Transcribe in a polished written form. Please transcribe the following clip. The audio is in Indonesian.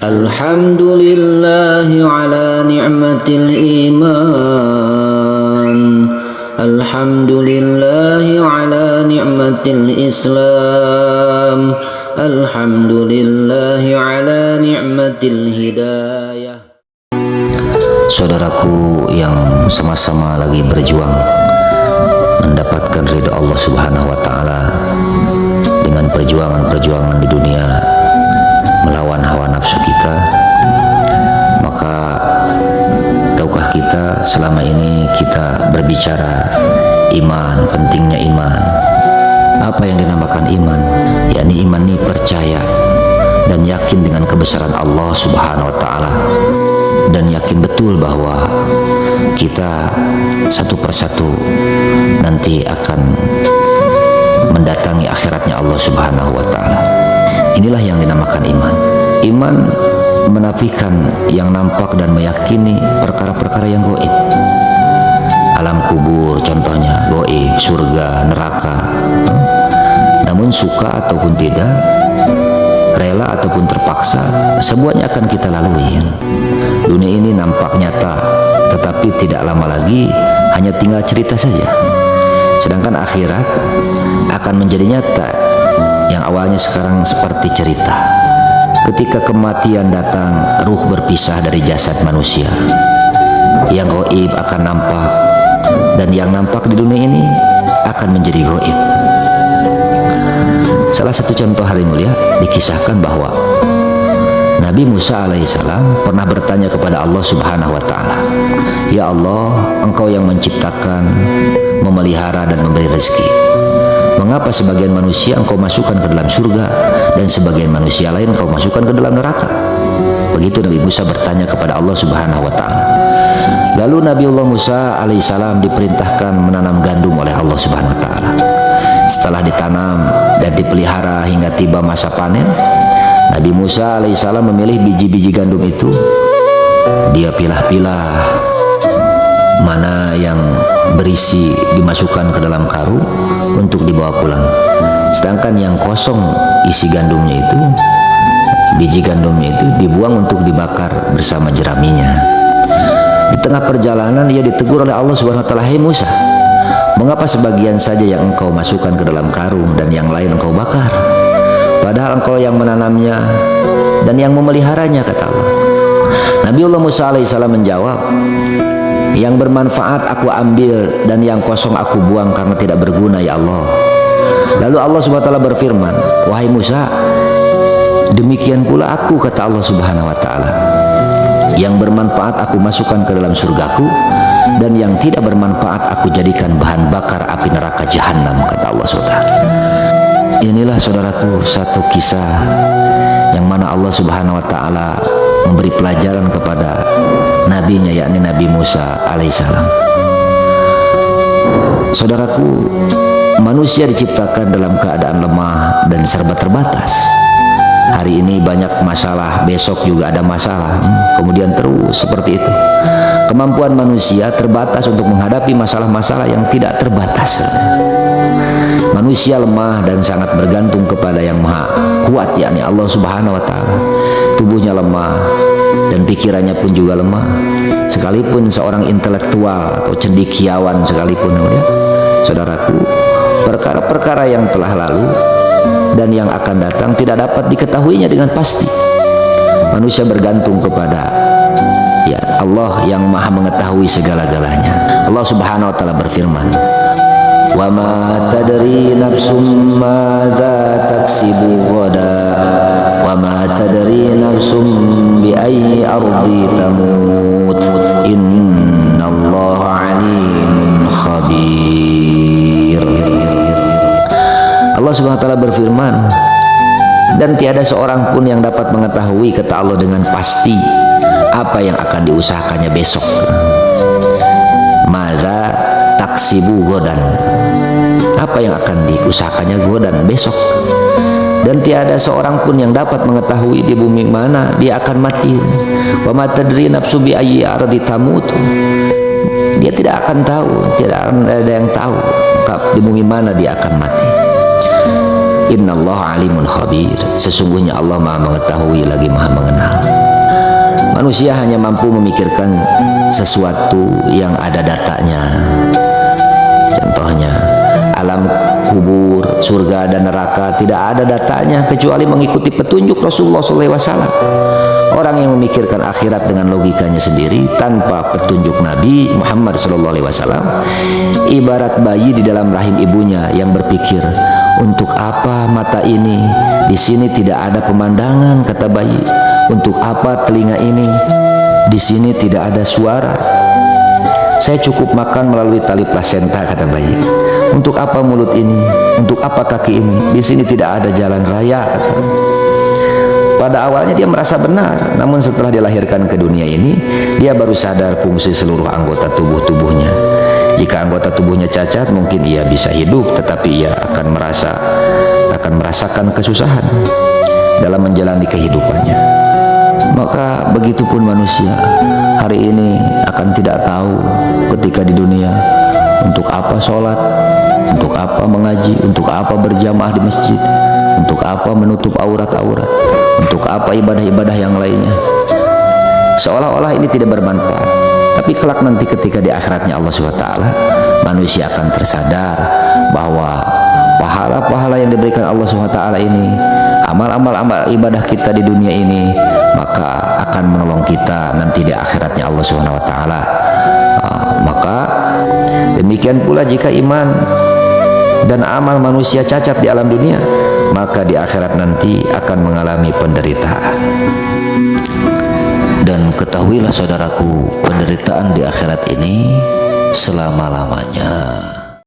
Alhamdulillahi ala ni'matil iman. Alhamdulillahi ala ni'matil Islam. Alhamdulillahi ala ni'matil hidayah. Saudaraku yang sama-sama lagi berjuang mendapatkan ridha Allah Subhanahu wa taala dengan perjuangan-perjuangan di dunia melawan hawa nafsu kita, maka tahukah kita selama ini kita berbicara iman, pentingnya iman. Apa yang dinamakan iman? Yakni iman ini percaya dan yakin dengan kebesaran Allah Subhanahu wa taala, dan yakin betul bahwa kita satu persatu nanti akan mendatangi akhiratnya Allah Subhanahu wa taala. Inilah yang dinamakan iman. Iman menafikan yang nampak dan meyakini perkara-perkara yang gaib. Alam kubur contohnya gaib, surga, neraka. Namun suka ataupun tidak, rela ataupun terpaksa, semuanya akan kita lalui. Dunia ini nampak nyata, tetapi tidak lama lagi hanya tinggal cerita saja. Sedangkan akhirat akan menjadi nyata, yang awalnya sekarang seperti cerita. Ketika kematian datang, ruh berpisah dari jasad manusia. Yang gaib akan nampak, dan yang nampak di dunia ini akan menjadi gaib. Salah satu contoh hari mulia dikisahkan bahwa Nabi Musa alaihissalam pernah bertanya kepada Allah Subhanahu wa taala, "Ya Allah, Engkau yang menciptakan, memelihara dan memberi rezeki. Mengapa sebagian manusia Engkau masukkan ke dalam surga dan sebagian manusia lain Engkau masukkan ke dalam neraka?" Begitu Nabi Musa bertanya kepada Allah Subhanahu wa taala. Lalu Nabiullah Musa alaihissalam diperintahkan menanam gandum oleh Allah Subhanahu wa taala. Setelah ditanam dan dipelihara hingga tiba masa panen, Nabi Musa alaihissalam memilih biji-biji gandum itu. Dia pilah-pilah mana yang berisi dimasukkan ke dalam karung untuk dibawa pulang. Sedangkan yang kosong isi gandumnya itu, biji gandumnya itu dibuang untuk dibakar bersama jeraminya. Di tengah perjalanan ia ditegur oleh Allah Subhanahu wa taala, "Hai Musa, mengapa sebagian saja yang engkau masukkan ke dalam karung dan yang lain engkau bakar? Padahal engkau yang menanamnya dan yang memeliharanya," kata Allah. Nabiullah Musa alaihissalam menjawab, "Yang bermanfaat aku ambil dan yang kosong aku buang karena tidak berguna, ya Allah." Lalu Allah Subhanahu wa taala berfirman, "Wahai Musa, demikian pula aku," kata Allah Subhanahu wa taala. "Yang bermanfaat aku masukkan ke dalam surgaku, dan yang tidak bermanfaat aku jadikan bahan bakar api neraka jahanam," kata Allah SWT. Inilah saudaraku satu kisah yang mana Allah Subhanahu wa taala memberi pelajaran kepada nabinya, yakni Nabi Musa alaihissalam. Saudaraku, manusia diciptakan dalam keadaan lemah dan serba terbatas. Hari ini banyak masalah, besok juga ada masalah, kemudian terus seperti itu. Kemampuan manusia terbatas untuk menghadapi masalah-masalah yang tidak terbatas. Manusia lemah dan sangat bergantung kepada yang maha kuat, yakni Allah Subhanahu wa taala. Tubuhnya lemah dan pikirannya pun juga lemah. Sekalipun seorang intelektual atau cendekiawan sekalipun, ya, saudaraku, perkara-perkara yang telah lalu dan yang akan datang tidak dapat diketahuinya dengan pasti. Manusia bergantung kepada Allah yang maha mengetahui segala-galanya. Allah Subhanahu wa taala berfirman, "Wa ma tadri nafsum madza taksibu ghada, wa ma tadri nafsum bi ayyi ardi tamut, innallaha alimun khabir." Allah Subhanahu wa taala berfirman, "Dan tiada seorang pun yang dapat mengetahui," kata Allah, "dengan pasti apa yang akan diusahakannya besok." Maka taksibu godan, apa yang akan diusahakannya godan besok. Dan tiada seorang pun yang dapat mengetahui di bumi mana dia akan mati. Wa ma tadri nafsu bi ayyi ardi tamut. Dia tidak akan tahu, tidak ada yang tahu di bumi mana dia akan mati. Innallaha alimun khabir. Sesungguhnya Allah maha mengetahui lagi maha mengenal. Manusia hanya mampu memikirkan sesuatu yang ada datanya. Contohnya, alam kubur, surga dan neraka tidak ada datanya kecuali mengikuti petunjuk Rasulullah SAW. Orang yang memikirkan akhirat dengan logikanya sendiri tanpa petunjuk Nabi Muhammad SAW ibarat bayi di dalam rahim ibunya yang berpikir, untuk apa mata ini? Di sini tidak ada pemandangan, kata bayi. Untuk apa telinga ini? Di sini tidak ada suara. Saya cukup makan melalui tali plasenta, kata bayi. Untuk apa mulut ini? Untuk apa kaki ini? Di sini tidak ada jalan raya, kata. Pada awalnya dia merasa benar, namun setelah dilahirkan ke dunia ini, dia baru sadar fungsi seluruh anggota tubuhnya. Jika anggota tubuhnya cacat, mungkin ia bisa hidup, tetapi ia akan merasakan kesusahan dalam menjalani kehidupannya. Maka begitupun manusia hari ini akan tidak tahu ketika di dunia untuk apa sholat, untuk apa mengaji, untuk apa berjamaah di masjid, untuk apa menutup aurat-aurat, untuk apa ibadah-ibadah yang lainnya. Seolah-olah ini tidak bermanfaat. Tapi kelak nanti ketika di akhiratnya Allah SWT, manusia akan tersadar bahwa pahala-pahala yang diberikan Allah SWT ini, amal-amal ibadah kita di dunia ini, maka akan menolong kita nanti di akhiratnya Allah SWT. Maka demikian pula jika iman dan amal manusia cacat di alam dunia, maka di akhirat nanti akan mengalami penderitaan. Dan ketahuilah saudaraku, penderitaan di akhirat ini selama-lamanya.